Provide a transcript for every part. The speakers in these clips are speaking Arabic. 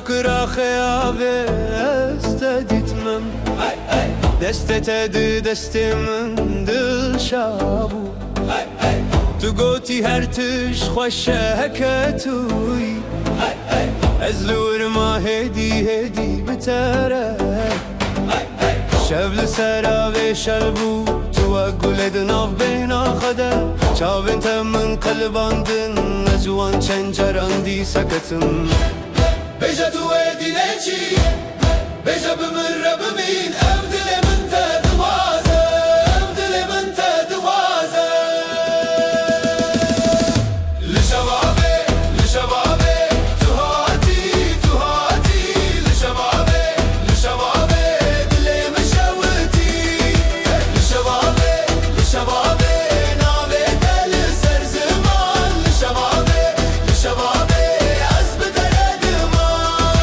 بكرة خيابة استديتمم دستة تدي دستي من دل شابو تقوتي هرتش خوش هكتوي ازلور ما هدي بترك شبل سرا شلبو تو گل دناف بینا خدا چاوین من قلباندن نجوان چنجران دی سکتم بجا تو ادینه چی بجا بمر بمین افدل من تدوازه افدل من تدوازه لشبابه لشبابه تو هاتي لشبابه لشبابه دلی مشوتي لشبابه لشبابه ناوی دل سر زمان لشبابه لشبابه عزب دردمان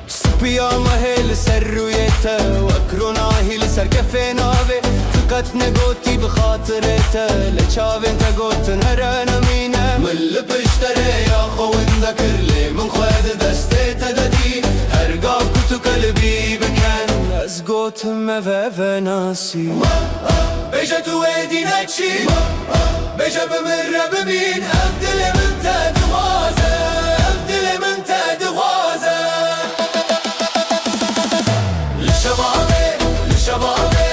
سبياما هيل سرويته وكرونا هيل سر كفيناوي فقط نقوتي بخاطرته لچاوين تقوتن هرانا مينه من بشتري يا خو ذكر لي من خود دستي تددي هرقاف كنتو قلبي بكن ازقوت مفافا ناسي بيجا تو ادينا تشي بيجا بمر بمين افدل من تدوازه افدل من تدوازه لشبابي لشبابي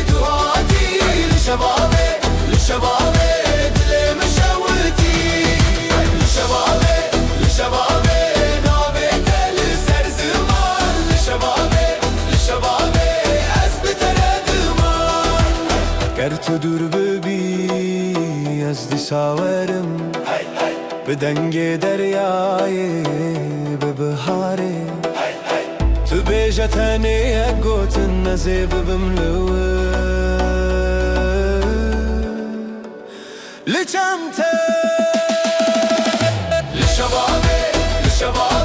تو هاتي لشبابي لشبابي دلي مشوتي لشبابي لشبابي ناوي دل سر زمان لشبابي لشبابي اثبت ردمان گرتو دور ببی از دی ساورم به دنگ دریای به بهاره تو بیجا تنه گوتن نزیب بملوه لچمته لشبابه لشبابه